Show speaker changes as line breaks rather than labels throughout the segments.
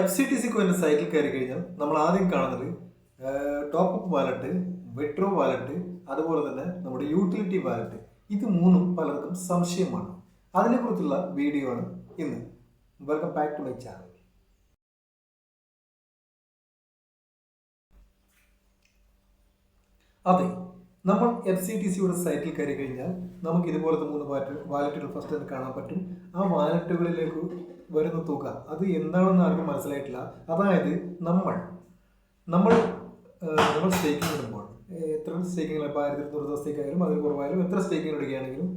FCTC കോയിൻ്റെ സൈറ്റിൽ കയറി കഴിഞ്ഞാൽ നമ്മൾ ആദ്യം കാണുന്നത് top up wallet, withdraw wallet, അതുപോലെ തന്നെ നമ്മുടെ യൂട്ടിലിറ്റി വാലറ്റ്. ഇത് മൂന്നും പലർക്കും സംശയമാണ്. അതിനെക്കുറിച്ചുള്ള വീഡിയോ ആണ് ഇന്ന്. Welcome back to my channel. അതെ, നമ്മൾ FCTCയുടെ സൈറ്റിൽ കയറി കഴിഞ്ഞാൽ നമുക്ക് ഇതുപോലത്തെ മൂന്ന് വാലറ്റുകൾ ഫസ്റ്റ് തന്നെ കാണാൻ പറ്റും. ആ വാലറ്റുകളിലേക്ക് വരുന്ന തുക അത് എന്താണെന്ന് ആർക്കും മനസ്സിലായിട്ടില്ല. അതായത് നമ്മൾ സ്റ്റേക്കിംഗ് ഇടുമ്പോൾ എത്ര സ്റ്റേക്കിംഗ്, ഇപ്പോൾ 1200 ദിവസത്തേക്കായാലും അതിൽ കുറവായാലും എത്ര സ്റ്റേക്കിംഗ് ഇടുകയാണെങ്കിലും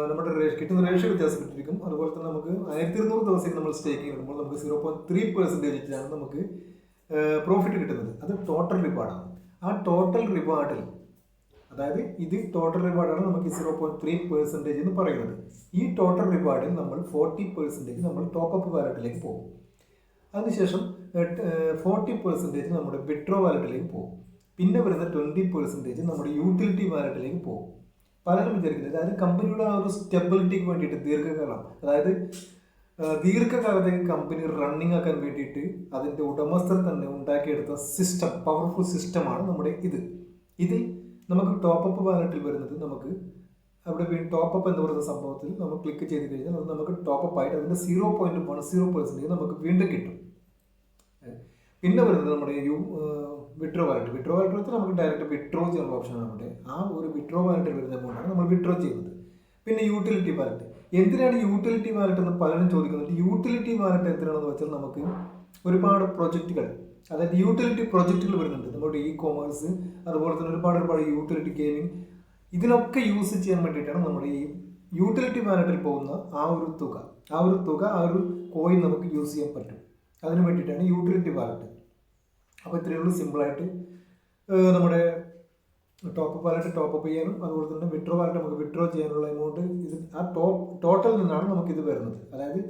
നമ്മുടെ കിട്ടുന്ന റേഷ്യോ വ്യത്യാസപ്പെട്ടിരിക്കും. അതുപോലെ തന്നെ നമുക്ക് 1200 ദിവസത്തേക്ക് നമ്മൾ സ്റ്റേക്കിംഗ് ഇടുമ്പോൾ നമുക്ക് 0.3% നമുക്ക് പ്രോഫിറ്റ് കിട്ടുന്നത്. അത് ടോട്ടൽ റിവാർഡാണ്. ആ ടോട്ടൽ റിവാർഡിൽ, അതായത് ഇത് ടോട്ടൽ റിവാർഡാണ് നമുക്ക് 0.3% എന്ന് പറയുന്നത്. ഈ ടോട്ടൽ റിവാർഡിൽ നമ്മൾ 40% നമ്മൾ ടോപ്പ് അപ്പ് വാലറ്റിലേക്ക് പോകും. അതിനുശേഷം 40% നമ്മുടെ വിഡ്രോ വാലറ്റിലേക്ക് പോകും. പിന്നെ വരുന്ന 20% നമ്മുടെ യൂട്ടിലിറ്റി വാലറ്റിലേക്ക് പോകും. പലരും വിചാരിക്കുന്നത്, അതായത് കമ്പനിയുടെ ആ ഒരു സ്റ്റെബിലിറ്റിക്ക് വേണ്ടിയിട്ട് ദീർഘകാലം, അതായത് ദീർഘകാലത്തേക്ക് കമ്പനി റണ്ണിങ് ആക്കാൻ വേണ്ടിയിട്ട് അതിൻ്റെ ഉടമസ്ഥർ തന്നെ ഉണ്ടാക്കിയെടുത്ത സിസ്റ്റം, പവർഫുൾ സിസ്റ്റമാണ് നമ്മുടെ ഇതിൽ നമുക്ക് ടോപ്പ് അപ്പ് വാലറ്റിൽ വരുന്നത്, നമുക്ക് അവിടെ ടോപ്പ് അപ്പ് എന്ന് പറയുന്ന സംഭവത്തിൽ നമ്മൾ ക്ലിക്ക് ചെയ്ത് കഴിഞ്ഞാൽ അത് നമുക്ക് ടോപ്പ് അപ്പ് ആയിട്ട് അതിൻ്റെ 0.10% നമുക്ക് വീണ്ടും കിട്ടും. പിന്നെ വരുന്നത് നമ്മുടെ വിഡ്രോ വാലറ്റ് വെച്ചാൽ നമുക്ക് ഡയറക്റ്റ് വിഡ്രോ ചെയ്യാനുള്ള ഓപ്ഷനാണ് നമ്മുടെ. ആ ഒരു വിഡ്രോ വാലറ്റിൽ വരുന്ന എമൗണ്ടാണ് നമ്മൾ വിഡ്രോ ചെയ്യുന്നത്. പിന്നെ യൂട്ടിലിറ്റി വാലറ്റ്. എന്തിനാണ് യൂട്ടിലിറ്റി വാലറ്റ് എന്ന് പലരും ചോദിക്കുന്നുണ്ട്. യൂട്ടിലിറ്റി വാലറ്റ് എന്തിനാണെന്ന് വെച്ചാൽ നമുക്ക് ഒരുപാട് പ്രൊജക്റ്റുകൾ, അതായത് യൂട്ടിലിറ്റി പ്രൊജക്റ്റുകൾ വരുന്നുണ്ട്. നമ്മുടെ കോമേഴ്സ്, അതുപോലെ തന്നെ ഒരുപാട് യൂട്ടിലിറ്റി ഗെയിമിംഗ്, ഇതിനൊക്കെ യൂസ് ചെയ്യാൻ വേണ്ടിയിട്ടാണ് നമ്മുടെ ഈ യൂട്ടിലിറ്റി വാലറ്റിൽ പോകുന്ന ആ ഒരു തുക ആ ഒരു കോയിൻ നമുക്ക് യൂസ് ചെയ്യാൻ പറ്റും. അതിന് വേണ്ടിയിട്ടാണ് യൂട്ടിലിറ്റി വാലറ്റ്. അപ്പോൾ ഇത്രയേ ഉള്ളൂ. സിമ്പിളായിട്ട് നമ്മുടെ ടോപ്പ് വാലറ്റ് ടോപ്പ് അപ്പ് ചെയ്യാനും, അതുപോലെ തന്നെ വിഡ്രോ വാലറ്റ് നമുക്ക് വിഡ്രോ ചെയ്യാനുള്ള എമൗണ്ട് ഇത് ആ ടോട്ടൽ നിന്നാണ് നമുക്കിത് വരുന്നത്. അതായത്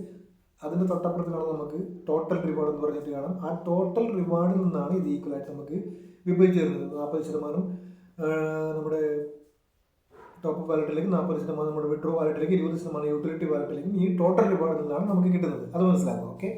അതിൻ്റെ തൊട്ടപ്പുറത്തിലാണ് നമുക്ക് ടോട്ടൽ റിവാർഡ് എന്ന് പറഞ്ഞിട്ട് കാണാം. ആ ടോട്ടൽ റിവാർഡിൽ നിന്നാണ് ഇത് ഈക്വലായിട്ട് നമുക്ക് വിഭജിച്ച് തരുന്നത്. 40% നമ്മുടെ ടോപ്പ് വാലറ്റിലേക്ക്, 40% നമ്മുടെ വിഡ്രോ വാലറ്റിലേക്ക്, 20% യൂട്ടിലിറ്റി വാലറ്റിലേക്കും ഈ ടോട്ടൽ റിവാർഡിൽ നിന്നാണ് നമുക്ക് കിട്ടുന്നത്. അത് മനസ്സിലാക്കുക. ഓക്കെ.